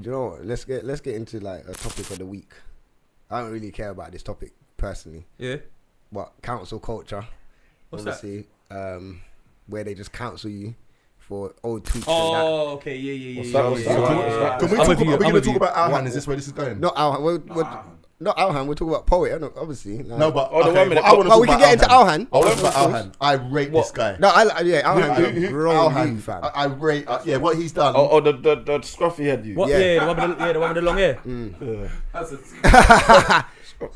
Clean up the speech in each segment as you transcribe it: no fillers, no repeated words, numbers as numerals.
you know what? Let's get into like a topic of the week. I don't really care about this topic personally. Yeah. But cancel culture. What's obviously, that? Where they just cancel you for old tweets. Oh, okay, yeah. Are we going to talk about Alhan? Is this where this is going? Not Alhan. Not Alhan. We're talking about poet, obviously. Like. No, but we can get into Alhan. I want to Alhan. I rate this guy. No, Alhan. Fam. I rate. What he's done. Oh, the scruffy head. What? Yeah, the one with the long hair.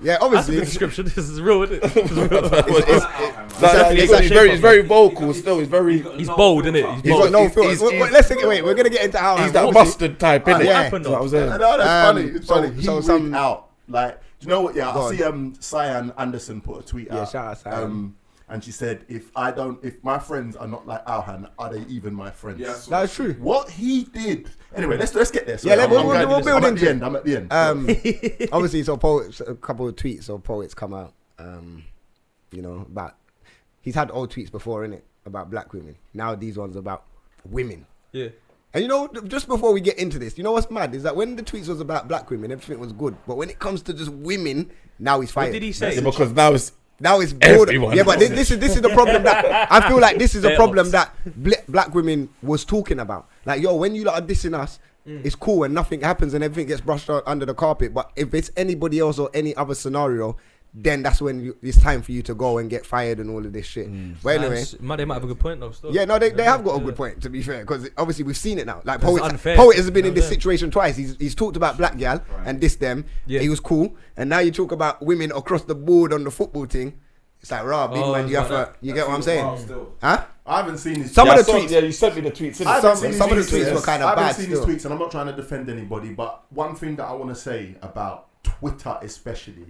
Yeah, obviously. That's a good description. This is real, isn't it? He's very vocal still. He's bold, isn't it? He's got no filter. Wait, we're gonna get into Alhan. He's that mustard type, isn't it? Yeah. No, that's funny. It's funny. He rigged out. Like, do you know what? Yeah, I see Cyan Anderson put a tweet out. Yeah, shout out Cyan. And she said, if my friends are not like Alhan, are they even my friends? Yeah, that's true. What he did. Anyway, let's get there. Yeah, we'll build into it. I'm at the end. Obviously, so poets, a couple of tweets or poets come out. About he's had old tweets before, innit, about black women. Now these ones about women. Yeah. And just before we get into this, you know what's mad is that when the tweets was about black women, everything was good. But when it comes to just women, now he's fired. What did he say? Because now it's everyone. Yeah, but this is the problem that I feel like this is a problem that black women was talking about. Like, when you lot are dissing us, it's cool and nothing happens and everything gets brushed under the carpet. But if it's anybody else or any other scenario, then that's when it's time for you to go and get fired and all of this shit. But anyway, they might have a good point though. Still. Yeah, no, they have got a good point, to be fair, because obviously we've seen it now. Like Poet has been in this situation twice. He's talked about black gal and dissed them. Yeah. He was cool, and now you talk about women across the board on the football thing. It's like, big man, you have to. You get what I'm saying? Huh? I haven't seen his some of the tweets. Yeah, you sent me the tweets. Some of the tweets were kind of bad. I haven't seen his tweets, and I'm not trying to defend anybody, but one thing that I want to say about Twitter especially,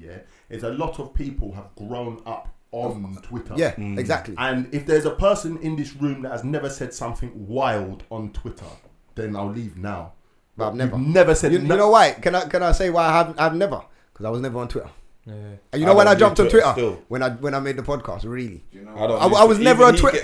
is a lot of people have grown up on Twitter. Yeah, exactly. And if there's a person in this room that has never said something wild on Twitter, then I'll leave now. But I've never said. You know why? Can I say why I've never? Because I was never on Twitter. Yeah. And when I jumped on Twitter when I made the podcast, really. I was never on Twitter.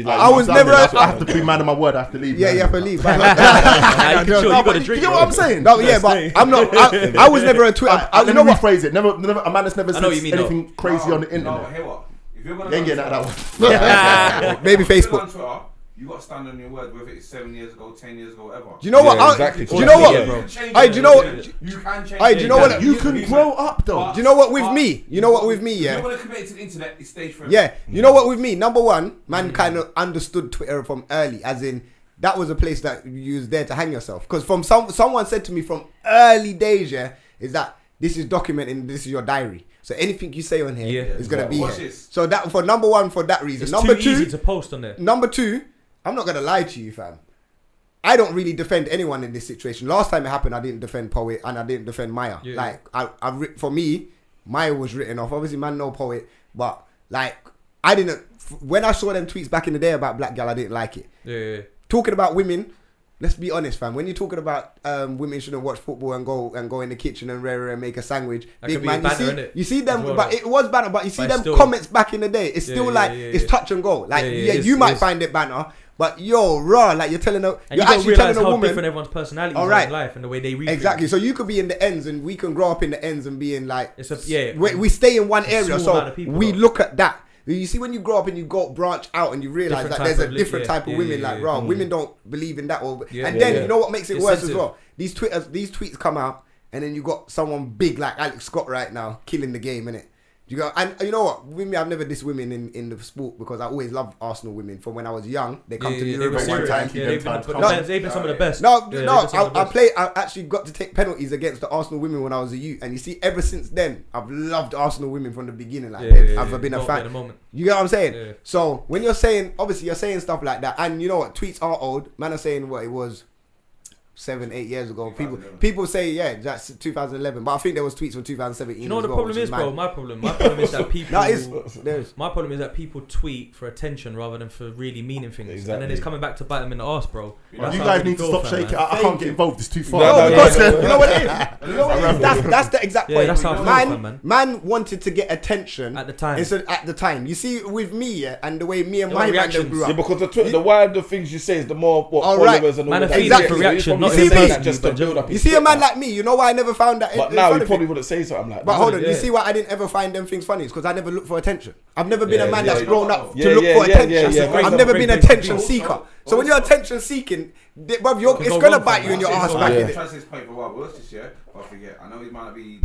I was never. I have to be man of my word. I have to leave. Yeah, you have to leave. You got to drink. You know what I'm saying? No, yeah, but I'm not. I was never on Twitter. Let me rephrase it. Never. A man that's never said anything crazy on the internet. No, hear what? If you're gonna get that one. Maybe Facebook. You got to stand on your word, whether it's 7 years ago, 10 years ago, whatever. Do you know what? Exactly. Do you know what? Do you know what? You can change. Do you know what? You can grow up though. Do you know what with me? Yeah. You're gonna commit to the internet. It's stage for. Yeah. You know what with me? Number one, man, kind of understood Twitter from early, as in that was a place that you was there to hang yourself. Because from someone said to me from early days, is that this is documenting, this is your diary. So anything you say on here is gonna be here. So that for number one, for that reason. It's number too two, easy to post on there. Number two, I'm not gonna lie to you, fam. I don't really defend anyone in this situation. Last time it happened, I didn't defend Poet and I didn't defend Maya. Yeah. Like, for me, Maya was written off. Obviously, man, no Poet, but like, I didn't. When I saw them tweets back in the day about black gal, I didn't like it. Yeah. Talking about women, let's be honest, fam. When you're talking about women shouldn't watch football and go in the kitchen and make a sandwich, that big man, you see them, well, but it was banner. But you see them still, comments back in the day. It's still it's touch and go. Like you might find it banner. But like you're telling you're actually telling a woman different everyone's personalities in life and the way they read exactly. things. So you could be in the ends, and we can grow up in the ends and being like, we stay in one area, so we look at that. You see, when you grow up and you go branch out and you realize that there's a different type of women, women don't believe in that. And then you know what makes it worse as well? These tweets come out, and then you got someone big like Alex Scott right now killing the game, innit? And you know what? With me, I've never dissed women in the sport because I always loved Arsenal women. From when I was young, they come to me one time. They've been some of the best. I actually got to take penalties against the Arsenal women when I was a youth, and you see, ever since then, I've loved Arsenal women from the beginning. I've been a fan. You get what I'm saying? Yeah. So when you're saying, obviously, you're saying stuff like that, and you know what? Tweets are old. Man are saying what it was 7-8 years ago. People say that's 2011, but I think there was tweets from 2017. You know what the problem is, bro? My problem is that people. My problem is that people tweet for attention rather than for really meaning things, exactly. And then it's coming back to bite them in the arse, bro. You guys need to stop shaking. I can't get involved. It's too far. You know what it is? That's the exact point. That's how I feel, man wanted to get attention at the time. At the time, you see, with me and the way me and my reactions grew up. Because the wilder things you say is the more followers and all that. Man, feeding for reactions. not see me. Just to build up. You see a man like me, you know why I never found that. But now he probably wouldn't say something like that. But hold on, you see why I didn't ever find them things funny? It's because I never looked for attention. I've never been a man that's grown up to look for attention. I've never been an attention seeker. So when you're attention seeking, bruv, it's gonna bite you in your ass back. I'm trying to say this point for a while, but let's just I forget. I know it might not be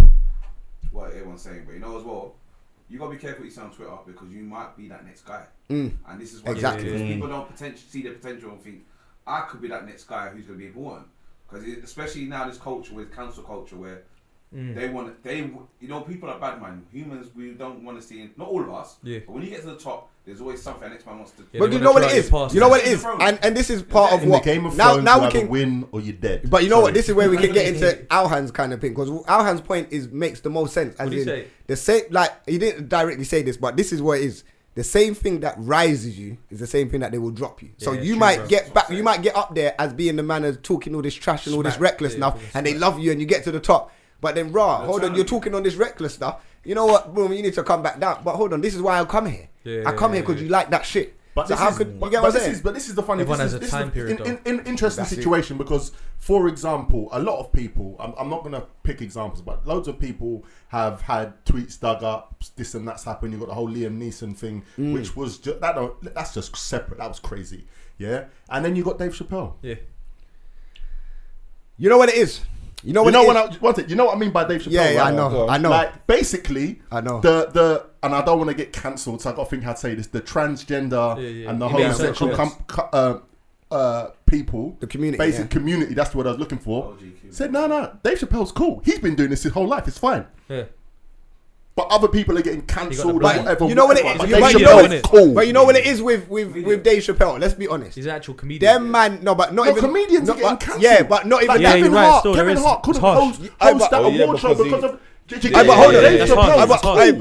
what everyone's saying, but you know as well, you gotta be careful what you say on Twitter because you might be that next guy. And this is why because people don't see the potential and think I could be that next guy who's gonna be important. Because especially now this culture with cancel culture where people are bad man. Humans, we don't want to see, not all of us, but when you get to the top, there's always something next man wants to. But you know what it is. You know what it is, and this is part of what. In the Game of Thrones, now we can win or you're dead. But you know what? This is where we can get into Alhan's kind of thing because Alhan's point makes the most sense. As in the same, like he didn't directly say this, but this is what it is. The same thing that rises you is the same thing that they will drop you. So you might get back, you might get up there as being the man that's talking all this trash and all this reckless stuff, and they love you and you get to the top. But then, hold on, you're talking on this reckless stuff. You know what, boom, you need to come back down. But hold on, this is why I come here. I come here because you like that shit. But so how could you get what I'm saying? But this is the funny. Everyone has a time period. Interesting situation because, for example, a lot of people. I'm not gonna pick examples, but loads of people have had tweets dug up. This and that's happened. You got the whole Liam Neeson thing, which was just that's just separate. That was crazy. Yeah, and then you got Dave Chappelle. Yeah. You know what it is. You know what I mean by Dave Chappelle? Yeah, right? I know. Like basically, I know and I don't want to get cancelled, so I got to think how to say this. The transgender and the homosexual people, the community, basic community. That's what I was looking for. Said no, Dave Chappelle's cool. He's been doing this his whole life. It's fine. Yeah. But other people are getting cancelled or whatever. You know what it is. But you know what it is with Dave Chappelle. Let's be honest. He's an actual comedian. Them man, but not even comedians are getting cancelled. Yeah, but not even Kevin Hart couldn't host that award show because of. But hold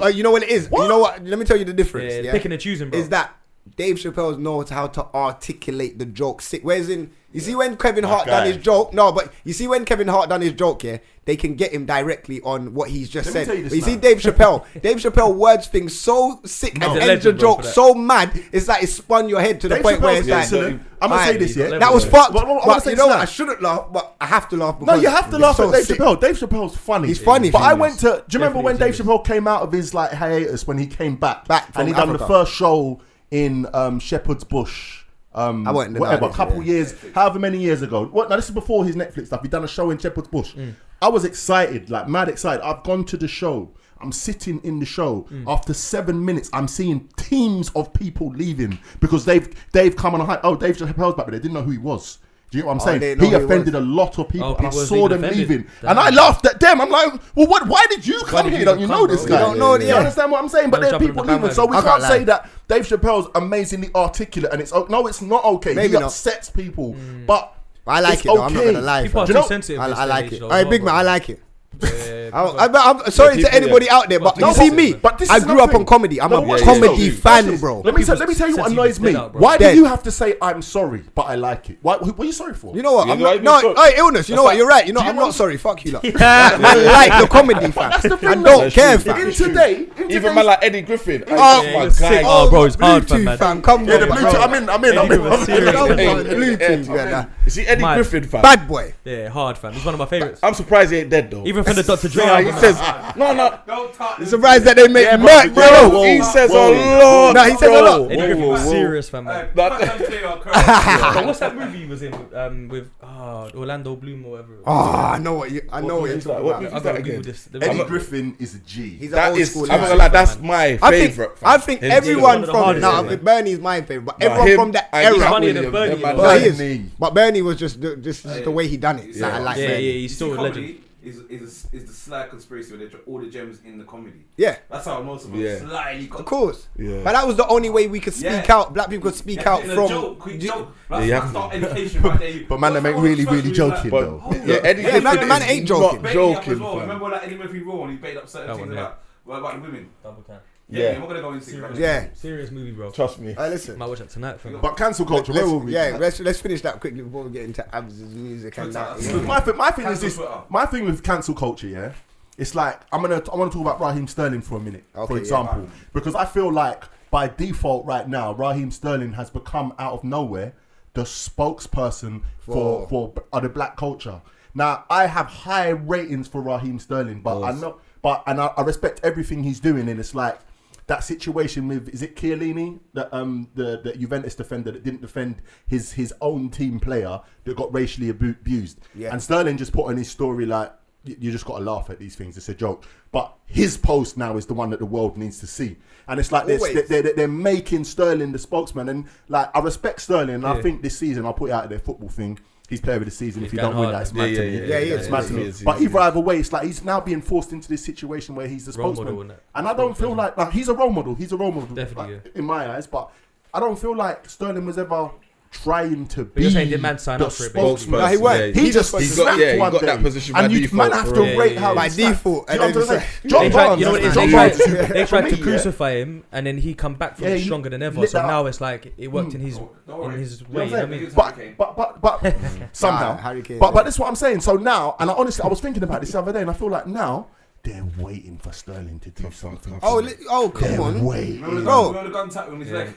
on. You know what it is. You know what? Let me tell you the difference. Yeah, picking and choosing, bro. Is that Dave Chappelle knows how to articulate the joke sick. Whereas you see when Kevin Hart done his joke, you see when Kevin Hart done his joke, they can get him directly on what he's just said. But you see Dave Chappelle words things so sick and ends the joke so mad, it's like it spun your head to the point where it's like, I'm gonna say this, that was fucked. But you know what? I shouldn't laugh, but I have to laugh. No, you have to laugh at Dave Chappelle. Dave Chappelle's funny. He's funny. But I went to. Do you remember when Dave Chappelle came out of his like hiatus when he came back and he done the first show in Shepherd's Bush? Whatever, a couple years, however many years ago. Now this is before his Netflix stuff. He done a show in Shepherd's Bush. I was excited, like mad excited. I've gone to the show. I'm sitting in the show. After 7 minutes, I'm seeing teams of people leaving because they've come on a hype. Oh, Dave Chappelle's back, but they didn't know who he was. Do you know what I'm saying? He offended a lot of people, and I saw them leaving, and I laughed at them. I'm like, well, why did you come here? Don't you know this guy? You don't know. You understand what I'm saying? But there are people leaving, so we can't say that Dave Chappelle's amazingly articulate, and it's not okay. He upsets people, but I like it. I'm not gonna lie. People are too sensitive. I like it. All right, big man, I like it. I'm sorry to anybody out there, but you see me. I grew up on comedy. I'm a comedy fan, bro. Let me tell you what annoys me. Why do you have to say I'm sorry, but I like it? What are you sorry for? You know what? Illness. You know what? You're right. You know I'm not sorry. Fuck you, lot. I like the comedy, fam. I don't care, fam. In today, even man like Eddie Griffin. Oh, bro, it's hard, fam. Come on, the Bluetooth. I'm in. Bluetooth. You see Eddie Griffin, fam. Bad boy. Yeah, hard, fam. He's one of my favorites. I'm surprised he ain't dead though. Even from the Dr. Dre he album. says no. You're surprised that they make merch, bro. He says a lot. No, he says a lot. Eddie Griffin was serious, fam. What's that movie he was in with Orlando Bloom or whatever? I know what you're talking about. Eddie Griffin is a G. He's an old school. I'm not gonna lie, that's my favorite. I think everyone from Bernie's my favorite, but everyone from that era. He's funnier than Bernie. But Bernie was just the way he done it. I like Bernie. He's still a legend. Is the sly conspiracy where they all the gems in the comedy. Yeah. That's how most of us slyly got. Of course. Yeah. But that was the only way we could speak out. Black people could speak out from. Quick joke. That's education right there. But man, they ain't really joking though. Yeah, man ain't joking. Remember that Eddie Murphy Raw when he made up certain things about the women. Double time. Yeah, we're gonna go into serious movie, bro. Trust me. Listen, might watch that tonight. But cancel culture, where will we? Yeah, let's finish that quickly before we get into Abs's music and that. My thing is this. My thing with cancel culture, it's like I want to talk about Raheem Sterling for a minute, for example, because I feel like by default right now, Raheem Sterling has become out of nowhere the spokesperson for the black culture. Now, I have high ratings for Raheem Sterling, but I respect everything he's doing, and it's like that situation with, is it Chiellini, the Juventus defender that didn't defend his own team player that got racially abused. Yeah. And Sterling just put on his story like, you just got to laugh at these things. It's a joke. But his post now is the one that the world needs to see. And it's like they're making Sterling the spokesman. And like, I respect Sterling. And I think this season, I'll put it out of their football thing, he's player of the season. If you don't win that, it's mad to me. Yeah, it's mad to me. But either way, it's like he's now being forced into this situation where he's the spokesman. And I don't feel like he's a role model. He's a role model, definitely, in my eyes. But I don't feel like Sterling was ever trying to be. You're saying did man sign up for it? No, he won't. He just got that position by default. And you have to rate how by default. You know what it is? They tried to crucify him, and then he come back from it stronger than ever. So now it's like it worked in his way. But somehow. But that's what I'm saying. So now, and I was thinking about this the other day, and I feel like now they're waiting for Sterling to do something. Come on.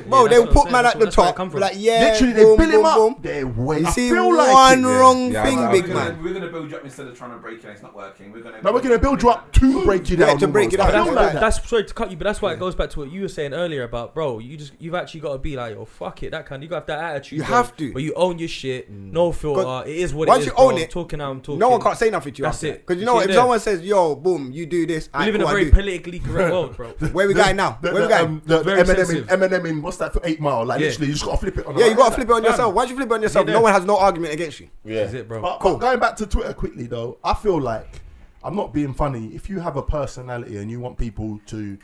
Bro, they'll put man at the top. Like, literally, they build him up. They're waiting. You see one wrong thing, big man. We're going to build you up instead of trying to break you. It's not working. We're going to build you up to break you down. To break it down. That's sorry to cut you, but that's why it goes back to what you were saying earlier about, bro. You've actually got to be like, yo, fuck it, that kind. You got to have that attitude. You have to. But you own your shit. No filter. It is what it is. Once you own it, talking how I'm talking. No one can't say nothing to you. That's it. Because you know what? If someone says, yo, boom, you do this. We live in a very politically correct world, bro. Where we going now? Where we going? Eminem in what's that for 8 Mile? Like literally, you just got to flip it on. Yeah, you got to flip it on yourself. Once you flip it on yourself, no one has no argument against you. Yeah, that's it, bro. But going back to Twitter quickly though, I feel like I'm not being funny. If you have a personality and you want people to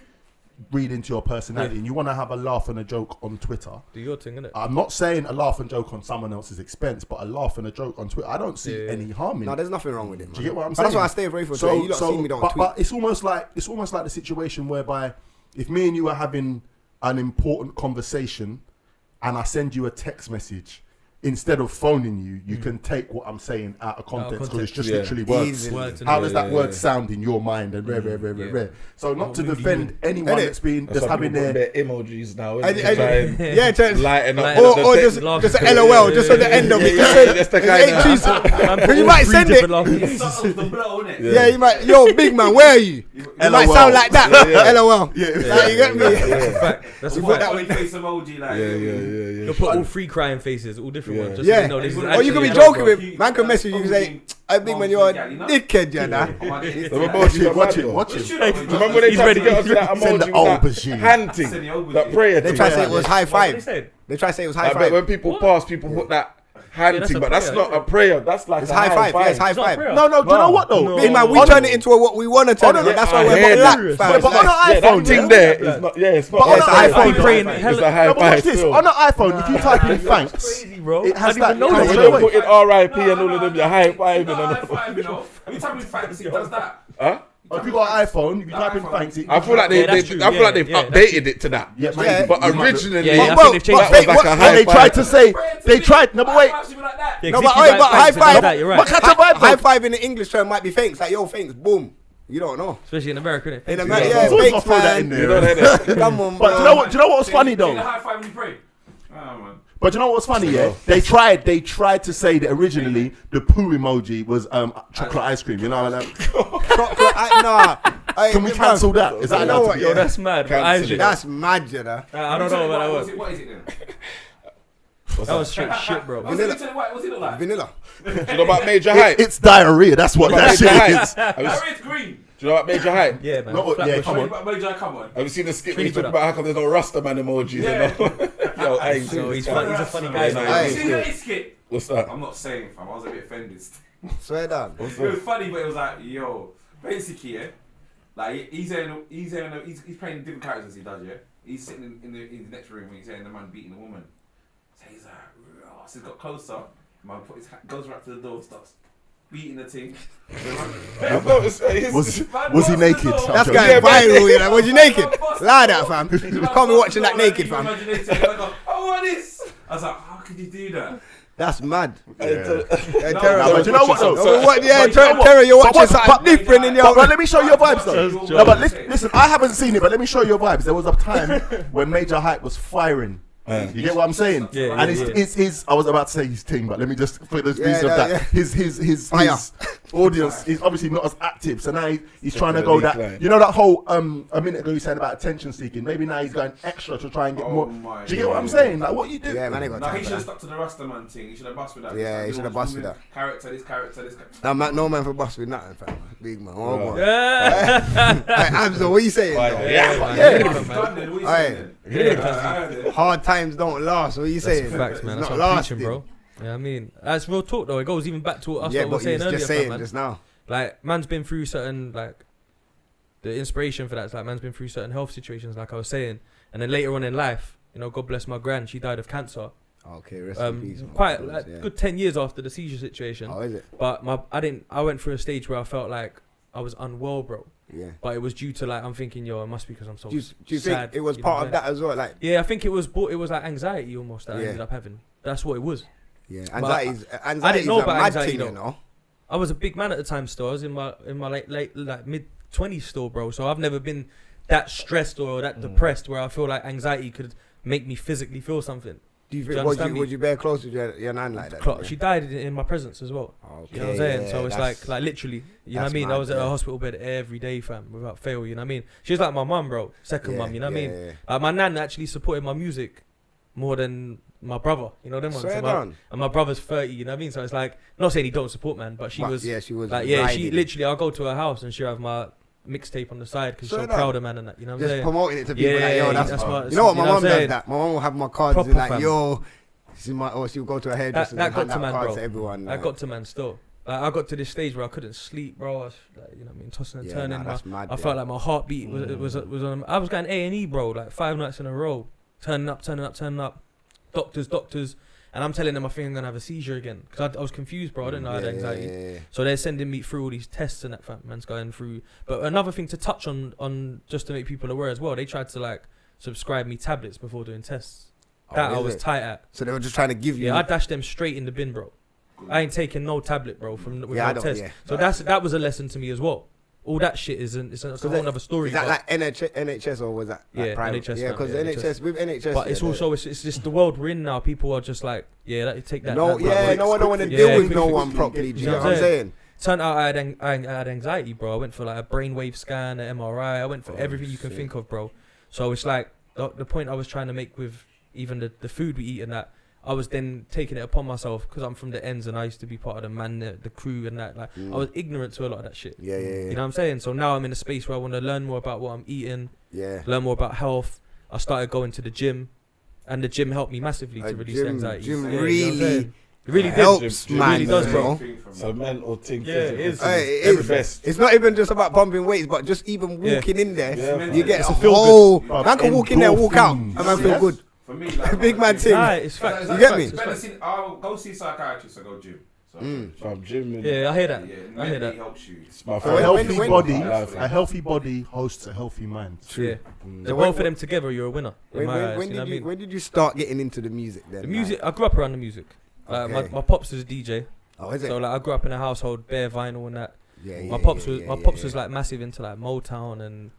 read into your personality and you want to have a laugh and a joke on Twitter, do your thing, innit? I'm not saying a laugh and joke on someone else's expense, but a laugh and a joke on Twitter, I don't see any harm in it. No, there's nothing wrong with it, man. Do you get what I'm saying? That's why I stay away from Twitter. You don't see me, don't tweet. But it's almost like the situation whereby if me and you are having an important conversation and I send you a text message, instead of phoning you, you can take what I'm saying out of context because it's just literally words. How does that word sound in your mind? And rare. So not to defend anyone that's having their emojis now. Lighten up. Or just an LOL, just on the end of it. That's the kind because you might send it. Yeah, you might. Yo, big man, where are you? It might sound like that. LOL. Yeah, you get me. That's a fact. Face emoji, like you'll put all 3 crying faces, all different. Ones, just yeah, so you know, or you can be joking with man can message you and say, "I big man, you're a dickhead, you know." Watch it. Remember when they tried to get us that emoji with that hand thing, that prayer thing? They tried to say it was high five. They tried to say it was high five. I bet when people pass, people put that hand thing, but that's not a prayer. That's like it's high five. Yeah, it's high five. No. Do you know what though? Big man, we turn it into what we want to turn it. That's why we're black fans. But on an iPhone, that thing there is not. Yeah, it's not. But on an iPhone, it's a high five. On an iPhone, if you type in thanks, it has that. When you put in RIP and all of them, you're high fiving. When you type in thanks, it does that. Huh? If you got an iPhone, if you type in thanks, I feel like they've updated it to that. Yeah, maybe. But originally, I think they've changed that was like a high they tried to say no, but wait. No, but high five. You're right. But high five in the English term might be thanks. Like yo, thanks, boom. You don't know, especially in America, innit? In America, yeah, thanks, man. Come on, but do you know what's funny though? High five when you pray. But you know what's funny, yeah? They tried to say that originally the poo emoji was chocolate ice cream. You know what I mean? Nah. Can we cancel that? Is that what? Yo, that's mad. That's mad, you know. I don't know about that. What is it then? That was straight shit, bro. Vanilla. What's it look like? Vanilla. Do you know about Major Hype? It's diarrhea. That's what that shit is. It's green. Do you know about Major Hype? Yeah, man. Come on. Have you seen the skit where he talk about how come there's no Rasta man emojis? Yeah. Yo, hey, he's a funny guy. Have you seen that skit? What's that? I'm not saying, fam. I was a bit offended. Swear down. It was funny, but it was like, yo, basically, yeah. Like he's playing different characters as he does, yeah. He's sitting in the next room when he's saying the man beating the woman. So he's like, so he's got closer. Man put his hand, goes right to the door, starts beating the team. Was he naked? That's going viral, you know. Was he naked? Lie that, fam. You can't be watching that naked, fam. Oh, what is? I was like, how could you do that? That's mad. Terror. But you know what though? Terror, you're watching something different in your... But let me show you your vibes though. No, but listen, I haven't seen it, but let me show you your vibes. There was a time when Major Hype was firing You get what I'm saying? Yeah, and it's his. I was about to say his team, but let me just put this piece of that. Yeah. His audience is obviously not as active, so now he's trying to go that. You know that whole a minute ago you said about attention seeking. Maybe now he's going extra to try and get more. Do you get what I'm saying? Like what you do? Yeah, man. He should have stuck to the Rastaman thing. He should have bust with that. Yeah, he should have bust with that. Character, this character. No man for bust with nothing, fam. Big man. Oh, Abzo, what you saying? Hard times don't last. What are you saying? Facts, man. That's what I'm preaching, bro. Yeah, I mean, that's real talk though. It goes even back to what I was saying earlier, man. Just now. Like, man's been through certain, like, the inspiration for that is like, man's been through certain health situations, like I was saying, and then later on in life, you know, God bless my gran, she died of cancer. Okay, rest in peace. Quite good 10 years after the seizure situation. Oh, is it? But I went through a stage where I felt like I was unwell, bro. Yeah. But it was due to like, I'm thinking, it must be because I'm so do you sad. think it was part of that as well? Like, yeah, I think it was like anxiety almost that I ended up having. That's what it was. Yeah, anxiety. I didn't know about anxiety thing, you know. I was a big man at the time still. I was in my late like mid-20s still, bro. So I've never been that stressed or that depressed where I feel like anxiety could make me physically feel something. Do you think, would you bear close to your nan like that? She died in my presence as well. Okay, you know what I'm saying? So it's like literally, you know what I mean? I was at a hospital bed every day, fam, without fail, you know what I mean? She was like my mum, bro. Second mum, you know what I mean? My nan actually supported my music more than my brother, you know them ones. And my brother's 30, you know what I mean? So it's like, not saying he don't support, man, but she was like, she literally, I'll go to her house and she'll have my mixtape on the side because she's so proud of man and that, you know what I'm saying? Just promoting it to people like, yo, that's what, you know what, my mum does that. My mum will have my cards and like, yo, she'll go to her hairdresser and hand out cards to everyone. That got to man still. Like, I got to this stage where I couldn't sleep, bro. I was like, you know what I mean, tossing and turning. I felt like my heartbeat was on. I was going A&E, bro, like 5 nights in a row, turning up. Doctors, and I'm telling them I think I'm gonna have a seizure again because I was confused, bro. I didn't know I had anxiety. So they're sending me through all these tests and that man's going through. But another thing to touch on just to make people aware as well, they tried to like subscribe me tablets before doing tests. I was tight at. So they were just trying to give you. Yeah, I dashed them straight in the bin, bro. I ain't taking no tablet, bro, from without test. Yeah. So that was a lesson to me as well. All that shit it's a whole other story. Is that like NHS or was that like private? NHS? Yeah, because NHS with NHS. But it's also it's just the world we're in now. People are just like, take that. No, no one don't want to deal with no one properly. Do you know what I'm saying? Turned out I had anxiety, bro. I went for like a brainwave scan, an MRI. I went for everything you can think of, bro. So it's like the point I was trying to make with even the food we eat and that. I was then taking it upon myself because I'm from the ends and I used to be part of the crew and that. Like I was ignorant to a lot of that shit. Yeah. You know what I'm saying? So now I'm in a space where I want to learn more about what I'm eating. Yeah. Learn more about health. I started going to the gym, and the gym helped me massively to release the anxiety. Gym really helps, man. It really does, bro. So mental thing. Yeah, it is. It's not even just about pumping weights, but just even walking in there, you get a whole. Man can walk in there, walk out, and man feel good. For me, like, big man thing. It's facts. You get me? I'll go see psychiatrists or go gym. From gym. Yeah, I hear that. I hear that. Helps you. A healthy body hosts a healthy mind. True. Yeah. So both of them together, you're a winner. When did you start getting into the music then? The music, I grew up around the music. My pops was a DJ. Oh, is it? So like I grew up in a household, bare vinyl and that. My pops was like massive into like Motown and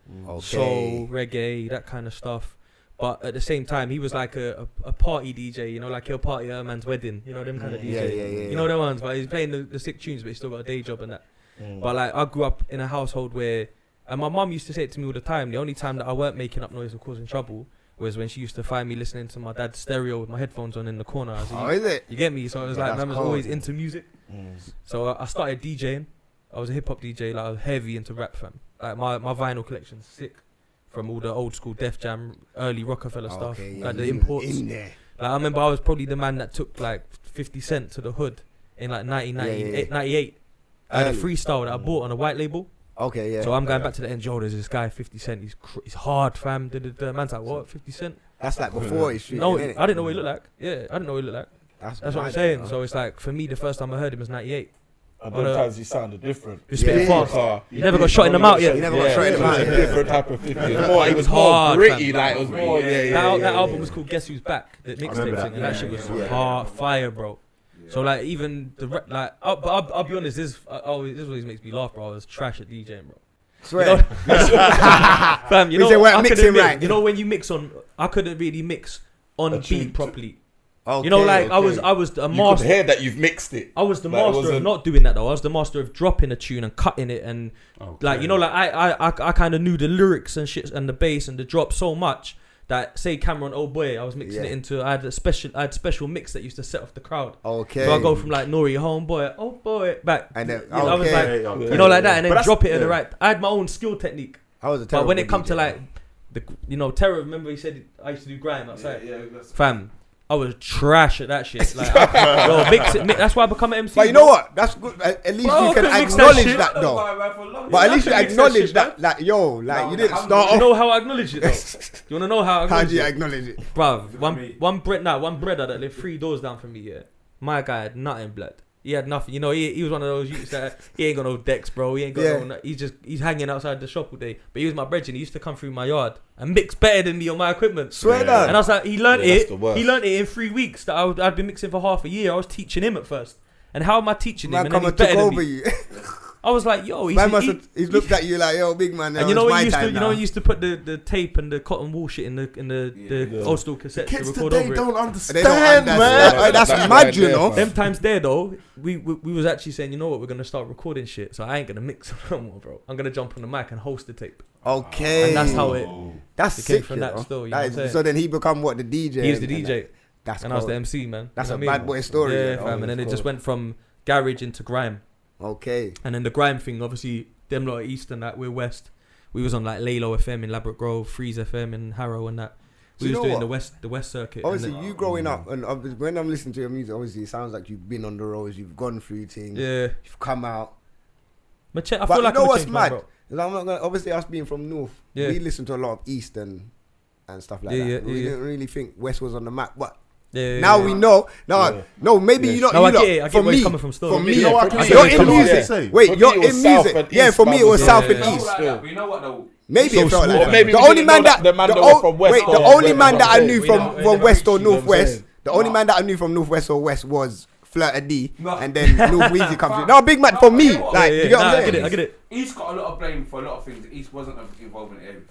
soul, reggae, that kind of stuff. But at the same time, he was like a party DJ, you know, like he'll party at a man's wedding, you know, them kind of DJ. You know them ones, but he's playing the sick tunes, but he's still got a day job and that. But like, I grew up in a household where, and my mum used to say it to me all the time, the only time that I weren't making up noise or causing trouble was when she used to find me listening to my dad's stereo with my headphones on in the corner. Is it? You get me? So it was like, man was always into music. So I started DJing. I was a hip hop DJ, like I was heavy into rap, fam. Like my vinyl collection's sick. From all the old school Def Jam, early Rockefeller stuff, like the imports. In there. Like I remember I was probably the man that took like 50 Cent to the hood in like 1998. I had a freestyle that I bought on a white label. Okay, yeah. So I'm going back to the end. Yo, there's this guy 50 Cent. He's hard, fam. The man's like, what? 50 Cent? That's like before his shit. No, I didn't know what he looked like. Yeah, I didn't know what he looked like. That's what I'm saying. Bro. So it's like for me, the first time I heard him was 98. And sometimes he sounded different. He was spitting fast. You never got shot in the mouth yet. You never got shot in the mouth. Different type of 50. It was hard, gritty, like it was more. That album was called Guess Who's Back. The mixtape thing, and that shit was hard fire, bro. So like even but I'll be honest. This always makes me laugh, bro. I was trash at DJing, bro. Swear. Fam, you know mixing right. You know when you mix on, I couldn't really mix on beat properly. Okay, you know, like I was the master. You could hear that you've mixed it. I was the master of not doing that though. I was the master of dropping a tune and cutting it and like you know, like I kind of knew the lyrics and shit and the bass and the drop so much that say Cameron, oh boy, I was mixing it into. I had special mix that used to set off the crowd. Okay. So I go from like Nori, homeboy, oh boy, back. And then I was like, you know, like that, and then drop it in the right. I had my own skill technique. But when it comes to like the, you know, Terror. Remember he said I used to do grime outside. Fam. I was trash at that shit. Like, mix it. That's why I become an MC. But you know what? That's good. At least you can acknowledge that though. But at least you acknowledge that, like, yo, like you didn't start off. You know how I acknowledge it though? You wanna know how? How do you acknowledge it, bruv? One brother that lived 3 doors down from me. Yeah, my guy had nothing, blood. He had nothing. You know, he was one of those youths that he ain't got no decks, bro. He ain't got no. He's hanging outside the shop all day. But he was my brethren. He used to come through my yard and mix better than me on my equipment. Swear that. And I was like, he learned it. He learned it in 3 weeks. That I'd been mixing for half a year. I was teaching him at first. And how am I teaching him? And then he's better than me. I was like, yo, he's looked at you like, yo, big man. And you know what you used to put the tape and the cotton wool shit in the old school cassette to record over it. They don't understand, man. That's mad, you know. Them times there though, we was actually saying, you know what, we're gonna start recording shit. So I ain't gonna mix no more, bro. I'm gonna jump on the mic and host the tape. Okay. And that's how it. That's came sick from that still. You know what I'm saying? So then he become what, the DJ? He was the DJ. That's and I was the MC, man. That's a bad boy story. Yeah, fam. And then it just went from garage into grime. Okay. And then the grime thing, obviously, them lot are east and that, we're west. We was on like Lalo FM in Labrador Grove, Freeze FM in Harrow and that. We was doing the west circuit. Obviously, you growing up, and when I'm listening to your music, obviously it sounds like you've been on the roads, you've gone through things, you've come out. I feel like you know what's mad? I'm not gonna, obviously us being from North, we listen to a lot of East and stuff like that. We didn't really think West was on the map, but now we know. No, maybe you know. No, I get where he's coming from. Still, for me, you're in music. Wait, you're in music. Yeah, for me it was South and East. You know what though? Maybe it felt like that. The only man that I knew from West or Northwest, the only man that I knew from Northwest or West was Flirter D, and then North Weezy comes in. No, big man for me. Like, you get what I'm saying? I get it. East got a lot of blame for a lot of things. East wasn't involved in everything.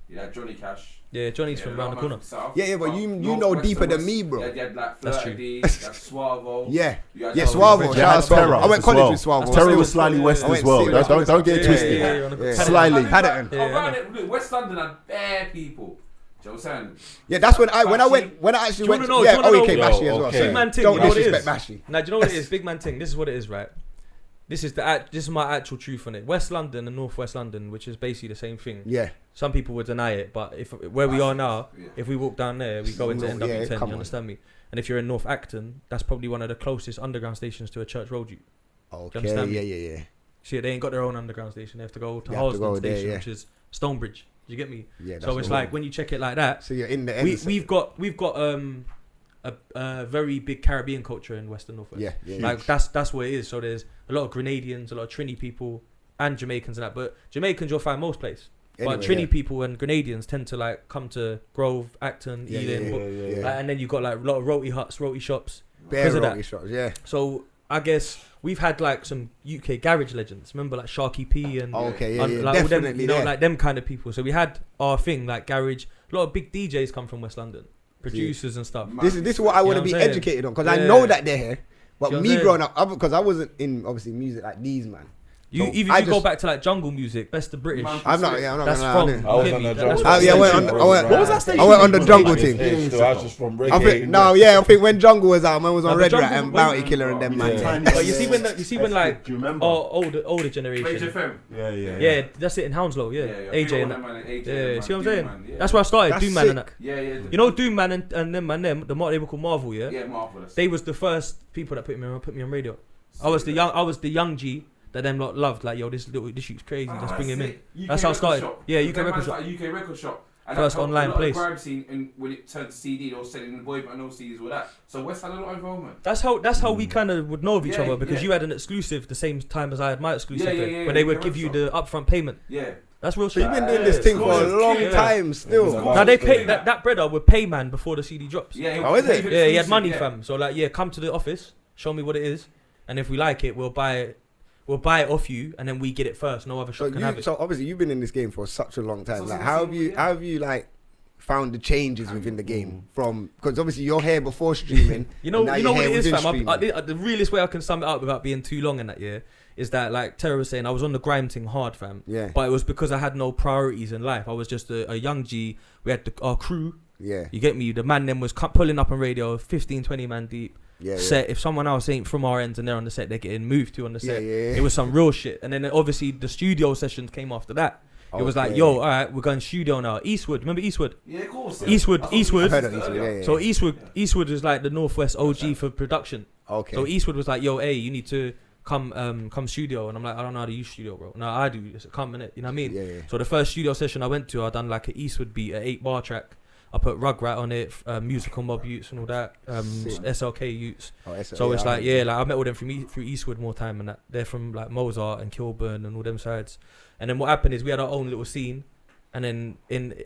You had Johnny Cash. Yeah, Johnny's from around the corner. Yeah, but you know deeper than me, bro. You had like Flirter D, you had Suavo. Yeah, Suavo. I went college with Suavo. Terry was slightly west as well. Don't get it twisted. Slightly. Paddington. West London had bare people. Do you know what I'm saying? Yeah, that's when I actually went. Yeah, he came Bashy as well. Big man ting. Don't disrespect Bashy. Now, do you know what it is? Big man ting. This is what it is, right? This is my actual truth on it. West London and Northwest London, which is basically the same thing. Yeah. Some people would deny it, but where we are now, if we walk down there, we go into NW10. You understand me? And if you're in North Acton, that's probably one of the closest underground stations to a church road route. Okay. Do you understand me? Yeah. See, they ain't got their own underground station. They have to go to Harlesden Station, which is Stonebridge. Do you get me? Yeah. So it's like when you check it like that. So you're in the end. We've got a very big Caribbean culture in Western Northwest. Yeah. Like that's what it is. So there's a lot of Grenadians, a lot of Trini people, and Jamaicans and that. But Jamaicans you'll find most places. Anyway, but Trini people and Grenadians tend to like come to Grove, Acton, Ealing, and then you got like a lot of roti huts, roti shops. Bare roti shops, yeah. So I guess we've had like some UK garage legends. Remember like Sharky P and like definitely all them, like them kind of people. So we had our thing like garage. A lot of big DJs come from West London, producers and stuff. This is what I want to be educated on because I know that they're here. But me growing up, because I wasn't in obviously music like these, man. You go back to like jungle music, best of British. I'm not. That's from. I was on the jungle. What was that station? I went on the jungle thing. I was just from reggae. I think when jungle was out, man was on Red Rat and Bounty Killer and them man. But you see when like older generation. Yeah, that's it in Hounslow. Yeah, AJ and that. Yeah, see what I'm saying? That's where I started. Doom Man and that. Yeah. You know Doom Man and them the they were called Marvel. Yeah. Yeah, Marvel. They was the first people that put me on radio. I was the young G. That them lot loved, like, yo, this shoot's crazy, let's bring him in. That's how I started. Yeah, UK record shop. UK record shop. And first online place. Grime scene, and when it turned to CD, they were selling the boy, but no CDs with that. So West had a lot of involvement. That's how we kind of would know of each other because you had an exclusive the same time as I had my exclusive. When they would give you the upfront payment. Yeah. That's real shit. So you've been doing this thing for a long time still. Now they pay that brother would pay man before the CD drops. Yeah. Oh, is it? Yeah, he had money, fam. So like, come to the office, show me what it is, and if we like it, we'll buy it off you, and then we get it first. No other shop can have it. So obviously you've been in this game for such a long time. Like, how have you like found the changes within the game from, because obviously you're here before streaming. you know what it is, fam. The realest way I can sum it up without being too long in that year is that, like Terry was saying, I was on the grime thing hard, fam. Yeah. But it was because I had no priorities in life. I was just a young G. We had our crew. Yeah. You get me? The man then was pulling up on radio, 15, 20 man deep. Yeah, set. If someone else ain't from our ends and they're on the set, they're getting moved to on the set. Yeah. It was some real shit. And then obviously the studio sessions came after that. It was like, yo, all right, we're going studio now. Eastwood, remember Eastwood? Yeah, of course. Eastwood. I heard of Eastwood. Yeah. So Eastwood is like the Northwest OG for production. Okay. So Eastwood was like, yo, hey, you need to come studio. And I'm like, I don't know how to use studio, bro. No, I do. It's a come minute. You know what I mean? Yeah. So the first studio session I went to, I done like an Eastwood beat, an 8-bar track. I put Rugrat on it, Musical Mob Utes and all that, SLK Utes. So it's like, like I met all them through Eastwood more time and that. They're from like Mozart and Kilburn and all them sides. And then what happened is we had our own little scene. And then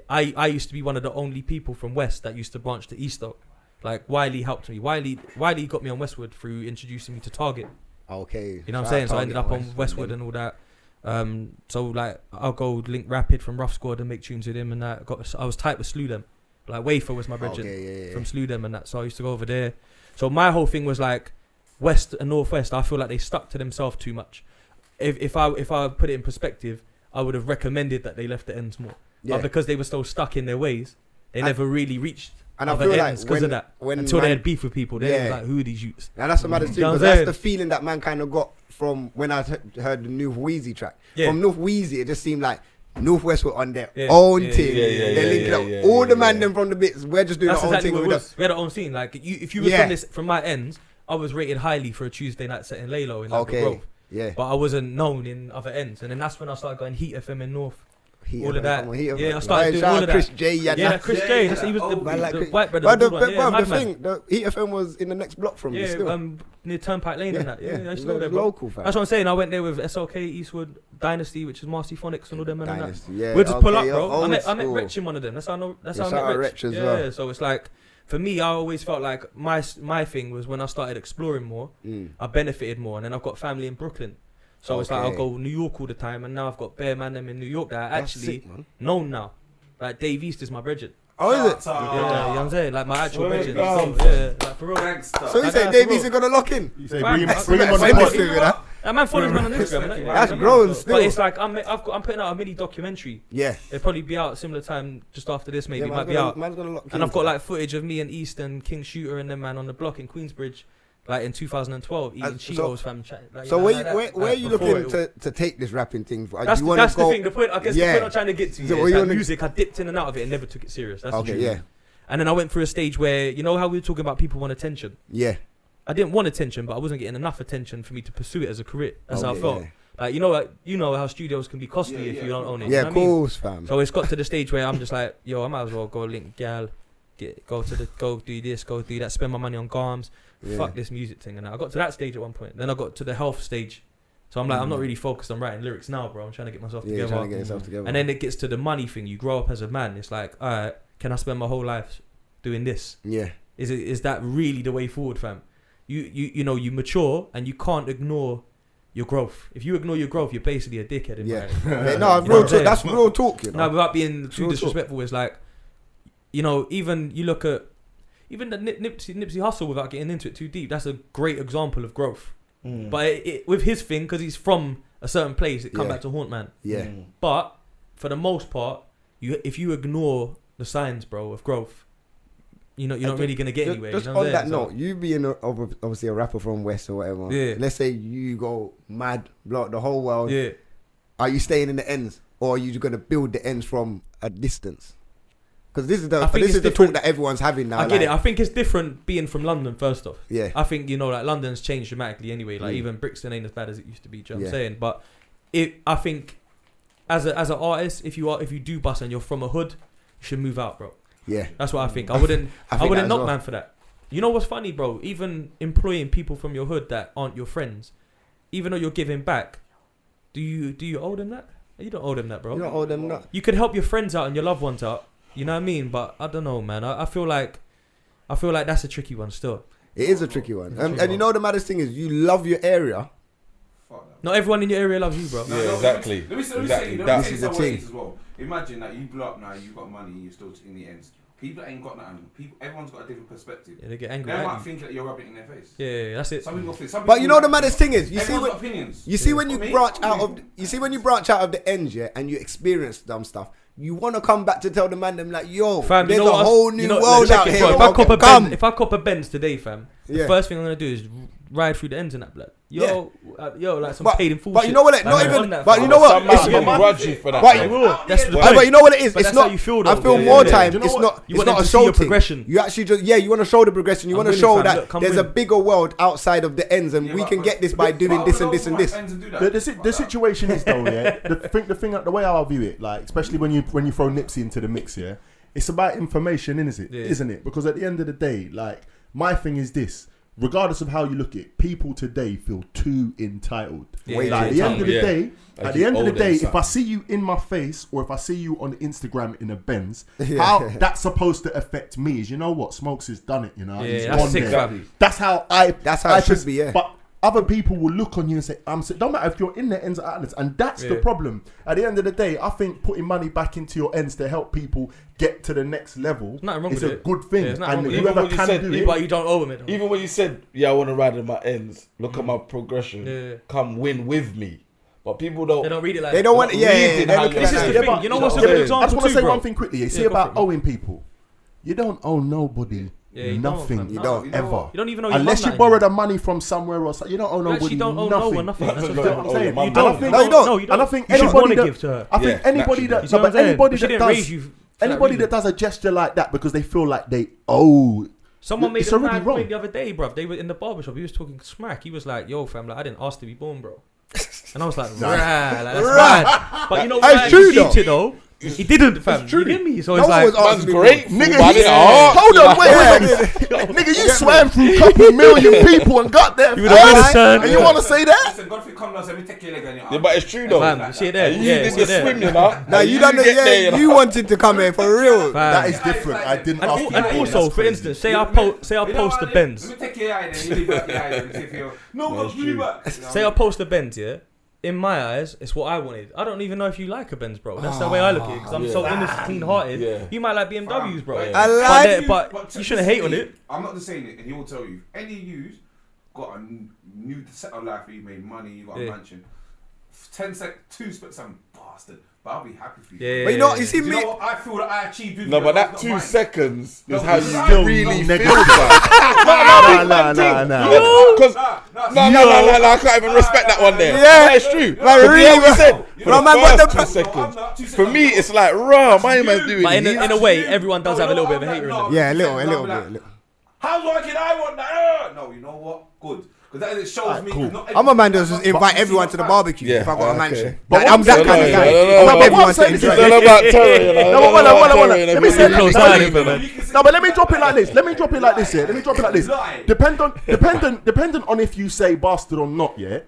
I used to be one of the only people from West that used to branch to East though. Like Wiley helped me. Wiley got me on Westwood through introducing me to Target. Okay. You know what I'm saying? So I ended up on Westwood and all that. So like I'll go link Rapid from Rough Squad and make tunes with him and that. I was tight with Slew Them. Like Wafer was my brethren from Slew Them and that. So I used to go over there. So my whole thing was like West and Northwest. I feel like they stuck to themselves too much. If I put it in perspective, I would have recommended that they left the ends more. But because they were so stuck in their ways, they never really reached other ends because of that. Until they had beef with people, they were like, who are these youths? And that's the maddest thing, because that's the feeling that man kind of got from when I heard the North Wheezy track. From North Wheezy, it just seemed like Northwest were on their own team. They're linking up all the man them from the bits. We're just doing our own thing. We had our own scene. Like if you were from my ends, I was rated highly for a Tuesday night set in Laylo in like the Grove. Yeah. But I wasn't known in other ends. And then that's when I started going Heat FM in North. All of that. I started doing all of that. Chris J. Chris J. He was the white brother. The thing, the Heat FM was in the next block from me still. Near Turnpike Lane and that. Yeah, I used to go there, local, fam. That's what I'm saying. I went there with SLK, Eastwood, Dynasty, which is Marcy Phonics and all them and that. We'll just pull up, bro. I met Rich in one of them. That's how I met Rich as well. Yeah, so it's like, for me, I always felt like my thing was when I started exploring more, I benefited more. And then I've got family in Brooklyn. So it's like I'll go New York all the time, and now I've got bare man them in New York that are actually known now. Like Dave East is my brethren. Oh, is it? Yeah, you know what I'm saying? Like my actual brethren. Yeah, like for real. So you say Dave East is gonna lock in? You say bring him on the pod. That man follows me on Instagram. That's growing still. But it's like I'm putting out a mini documentary. Yeah. It'll probably be out similar time just after this. Maybe it might be out. And I've got like footage of me and East and King Shooter and them man on the block in Queensbridge. Like in 2012, eating Cheetos, fam. So where are you looking to take this rapping thing? That's the thing. The point, I guess, the point I'm trying to get to is that music. I dipped in and out of it and never took it serious. That's the truth. Yeah. And then I went through a stage where, you know how we were talking about people want attention? Yeah. I didn't want attention, but I wasn't getting enough attention for me to pursue it as a career. That's how I felt. Like you know how studios can be costly if you don't own it. Yeah, of course, fam. So it's got to the stage where I'm just like, yo, I might as well go link gal, go do this, go do that, spend my money on garms. Fuck this music thing. And I got to that stage at one point. Then I got to the health stage. So I'm like, I'm not really focused on writing lyrics now, bro. I'm trying to get myself together. Trying to get yourself together. And then it gets to the money thing. You grow up as a man. It's like, all right, can I spend my whole life doing this? Yeah. Is that really the way forward, fam? You know, you mature and you can't ignore your growth. If you ignore your growth, you're basically a dickhead. No, that's real talk. You know? No, without being too disrespectful, it's like, you know, even you look at even the Nipsey Hussle, without getting into it too deep, that's a great example of growth. But with his thing, because he's from a certain place, it come back to haunt man. Yeah. But for the most part, if you ignore the signs, bro, of growth, you're not really gonna get anywhere. Just on that note, you being obviously a rapper from West or whatever. Yeah. Let's say you go mad, blow up the whole world. Yeah. Are you staying in the ends, or are you gonna build the ends from a distance? Because this is the talk that everyone's having now. I get it. I think it's different being from London, first off. Yeah. I think, like London's changed dramatically anyway. Like even Brixton ain't as bad as it used to be. Do you know what I'm saying? But I think as an artist, if you do bust and you're from a hood, you should move out, bro. Yeah. That's what I think. I wouldn't knock man for that. You know what's funny, bro? Even employing people from your hood that aren't your friends, even though you're giving back, do you owe them that? You don't owe them that, bro. You don't owe them that. You could help your friends out and your loved ones out. You know what I mean? But I don't know, man. I feel like that's a tricky one still. It is a tricky one. And you know the maddest thing is you love your area. Not everyone in your area loves you, bro. Yeah, exactly. Let me say this is the thing as well. imagine that you blew up now, you got money, you're still in the ends. People ain't got nothing. Everyone's got a different perspective. Yeah, they get angry. They might think that you're rubbing it in their face. Yeah, that's it. Some people think. But you know the maddest thing is, you see when you branch out of the ends, yeah, and you experience dumb stuff. You want to come back to tell the man them like, yo, fam, there's a whole new world out here. If I cop a Benz today, fam, the first thing I'm gonna do is ride through the ends in that blood. Yo, like some paid in full. But shit. you know what? But you know what? But you know what it is? It's not. You feel I feel more time. It's not. You it's want not a to show see your thing. progression. You actually just you want to show the progression. You want to show that there's a bigger world outside of the ends, and we can get this by doing this and this and this. The situation is though, yeah. The way I view it, like especially when you throw Nipsey into the mix, yeah, it's about information, isn't it? Because at the end of the day, like my thing is this. Regardless of how you look at it, people today feel too entitled. At the end of the day, if I see you in my face or if I see you on Instagram in a Benz, how that's supposed to affect me is, you know what, Smokes has done it, you know. Yeah, that's sick, fam. That's how it should be, yeah. But other people will look on you and say, don't matter if you're in the ends or outlets, and that's the problem. At the end of the day, I think putting money back into your ends to help people get to the next level is a good thing. And whoever can do it. But you don't owe them it. Even when you said, I want to ride in my ends, look at my progression, come win with me. But people don't. They don't read it like they don't want. This is the thing. You know what's a good example? I just want to say bro. one thing quickly. You see about owing people. You don't owe nobody. Nothing. You don't ever. You don't even know unless you borrow the money from somewhere else. You don't owe nobody. You don't owe no one nothing. That's what I'm saying. You don't. No, you don't. And I think anybody that give to her. I think anybody that. But anybody that does. Anybody that does a gesture like that because they feel like they owe. Someone made a mad point the other day, bruv. They were in the barbershop. He was talking smack. He was like, "Yo, fam, like I didn't ask to be born, bro." And I was like, that's mad. But you know what? He though. He didn't, fam. You get me? So it's like, man's great. Nigga, hold on, wait. Nigga, you swam through a couple million people and got there. You would have been a son. And you want to say that? Listen, Godfrey, come down, let me take your leg on your arm. Yeah, but it's true though. Fam, see it there. You did the swim, you know. Now you done it. You wanted to come here for real. That is different. I didn't ask you. And also, for instance, say I post the Benz. Let me take your eye then. You leave back your eye then. See if you're. No, God's really back. Say I post the Benz, yeah. In my eyes, it's what I wanted. I don't even know if you like a Benz, bro. That's the way I look at it. Because I'm so innocent, clean-hearted. Yeah. You might like BMWs, bro. I like but you shouldn't hate on it. I'm not just saying it, and he will tell you. Any of you got a new set of life where you made money, you got a mansion. 10 seconds, 2 split some bastard. But I'll be happy for you. Yeah. But you know, you see me. Know what I feel that I achieved. No, but that 2 seconds is how you still really feel. No. Because no, I can't even respect that one there. Yeah, it's true. Like really, you said. Bro, man, what the 2 seconds? For me, it's like, raw. My man's doing. But in a way, everyone does have a little bit of a hater in them. Yeah, a little bit. How's working? I want that. No, you know what? Good. Because that shows me. Cool. I'm a man that just invite everyone to the barbecue if I got a mansion. But I'm that kind of guy. I want everyone to enjoy it. Let me say it. No, but let me drop it like this. Yeah, dependent on if you say bastard or not. Yeah,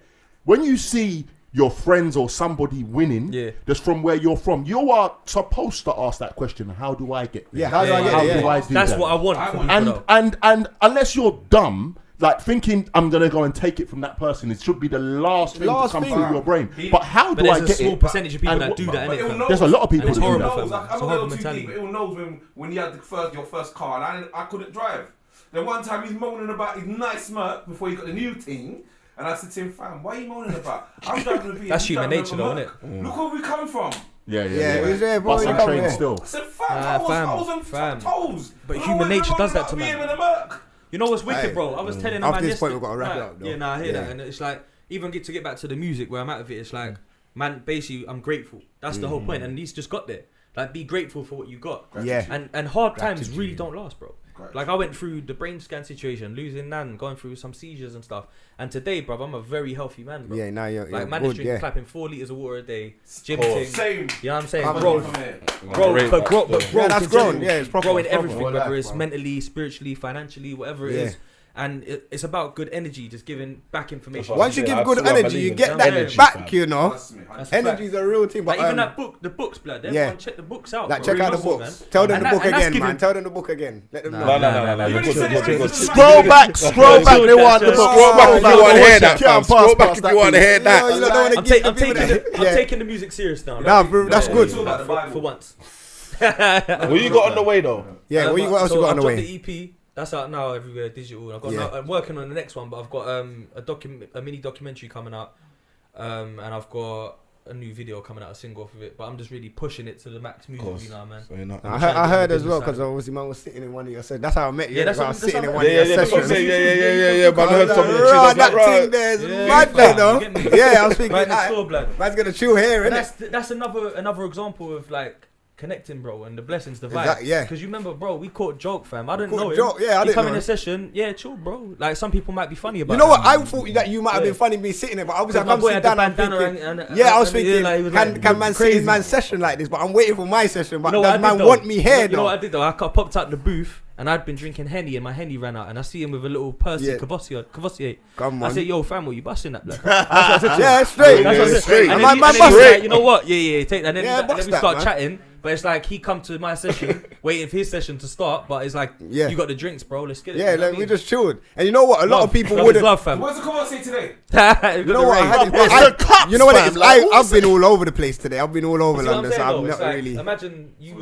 when you see your friends or somebody winning, just from where you're from, you are supposed to ask that question. How do I get there? Yeah, how do I get there? That's what I want. And unless you're dumb. Like thinking I'm gonna go and take it from that person, it should be the last thing to come through your brain. But how do I get it? There's a small percentage of people that do that. There's a lot of people that do that. It's a horrible mentality. It will know when you had your first car, and I couldn't drive. Then one time he's moaning about his nice smirk before he got the new thing, and I said to him, "Fam, why are you moaning about? I'm driving a BM. That's human nature, though, isn't it? Look where we come from." Yeah. Bus and train still. I said, "Fam, I was on toes." But human nature does that to man. You know what's wicked, bro? I was telling a man after this point we've got to wrap it up, though. Yeah, I hear that. And it's like, even to get back to the music where I'm at with it, it's like, man, basically, I'm grateful. That's the whole point. And he's just got there. Like, be grateful for what you got. Yeah. And hard times really don't last, bro. Like, I went through the brain scan situation, losing Nan, going through some seizures and stuff. And today, bro, I'm a very healthy man, bro. Yeah, now you're like, man is drinking, clapping 4 litres of water a day, gym Same. You know what I'm saying? Growth. Yeah, that's grown. Yeah, it's proper. Growing everything, whether it's mentally, spiritually, financially, whatever it is. And it's about good energy, just giving back information. Once you give good energy, you get that back, you know. Energy is a real thing. But even that book, the books, blood. Everyone check the books out. Like, check out the books. Tell them the book again, man. Tell them the book again. Let them know. No. Scroll back. They want the book. Scroll back if you want to hear that. Scroll back if you want to hear that. I'm taking the music serious now. Nah, bro, that's good. For once. What you got on the way though? Yeah, what else you got on the way? The EP. That's out now everywhere digital. I'm working on the next one, but I've got a mini documentary coming out, and I've got a new video coming out, a single off of it. But I'm just really pushing it to the max musically now, man. So I heard as well, because obviously man was sitting in one of your sessions. That's how I met you. Yeah, I was sitting in one of your sessions. Yeah. But I heard something. That thing there's mad there, though. Yeah, I was thinking, man's gonna chill here, innit? That's another example of like connecting, bro, and the blessings, the vibe. Yeah. Because you remember, bro, we caught Joke, fam. I didn't know him. Yeah, I didn't come know in a session, chill, bro. Like, some people might be funny about it. You know what? I thought that you might have been funny me sitting there, but obviously I come sit down and I was thinking, can man sit in man's session like this? But I'm waiting for my session, but does man want me here, though? You know what I did, though? I popped out the booth, and I'd been drinking Henny, and my Henny ran out, and I see him with a little Percy Cavassier. Come on. I said, yo, fam, what you busting that, blood? Yeah, straight. And man busting. You know what? Yeah, take that. Then we start chatting. But it's like he come to my session, waiting for his session to start. But it's like, you got the drinks, bro. Let's get it. Yeah, like we just chilled. And you know what? A lot of people wouldn't. Love, fam. What's the comment say today? You know what? You know what it is? I've been all over the place today. I've been all over London, so I'm not really. Imagine you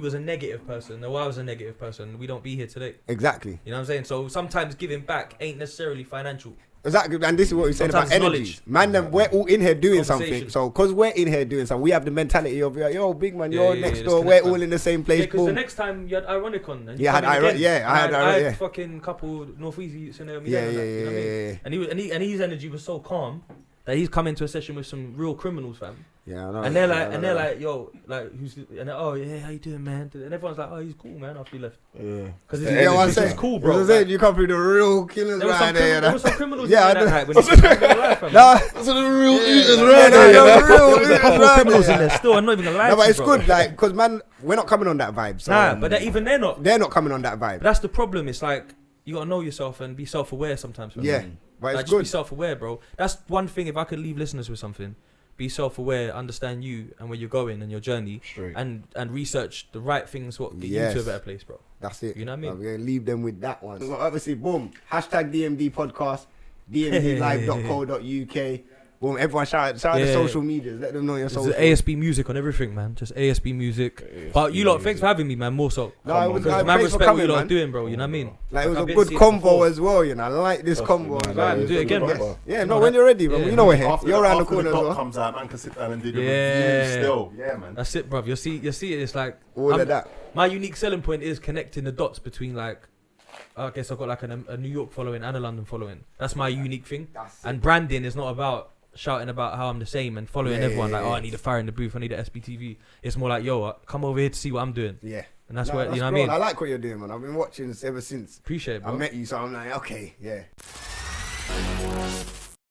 was a negative person, or I was a negative person. We don't be here today. Exactly. You know what I'm saying? So sometimes giving back ain't necessarily financial. Exactly, and this is what we're saying about energy. Man, we're all in here doing something. So, because we're in here doing something, we have the mentality of, yo, big man, you're next door. We're all in the same place. Because the next time you had Ironic on. And I had fucking couple Northeast youths in there. Yeah. And his energy was so calm that he's come into a session with some real criminals, fam. Yeah, I know. And they're like, yo, like, who's? And how you doing, man? And everyone's like, oh, he's cool, man. After he left. Yeah. Because he's cool, bro. Like, you come through the real killers right there. There were some criminals. Yeah, in that when he life, fam. That's the real eaters right there. There's a couple of criminals in there still. I'm not even gonna lie. No, but it's good, like, because man, we're not coming on that vibe. So, nah, but even they're not. They're not coming on that vibe. But that's the problem. It's like you gotta know yourself and be self-aware sometimes. Yeah, but it's good. Just be self-aware, bro. That's one thing. If I could leave listeners with something. Be self-aware, understand you and where you're going and your journey, and research the right things what get you to a better place, bro. That's it. You know what I mean? We're gonna leave them with that one. So obviously, boom. #DMDPODCAST, DMDlive.co.uk. Boom. Everyone shout the social medias. Let them know your social. There's ASB music on everything, man. Just ASB music. But you lot, thanks for having me, man. More so. No, because man, respect what you lot are doing, bro. You know what I mean? Like, it was a good convo as well, you know. I like this convo. Man, do it again, bro. Yeah, no, when you're ready, bro. You know we're here. You're around the corner as well. Comes out, man can sit down and do the review still. Yeah, man. That's it, bro. You'll see it. It's like all of that. My unique selling point is connecting the dots between, like, I guess I've got like a New York following and a London following. That's my unique thing. And branding is not about shouting about how I'm the same and following everyone like, I need a fire in the booth, I need a SBTV. It's more like, yo, come over here to see what I'm doing. Yeah. And that's what, you know what I mean? I like what you're doing, man. I've been watching ever since. Appreciate it, bro. I met you, so I'm like, okay, yeah.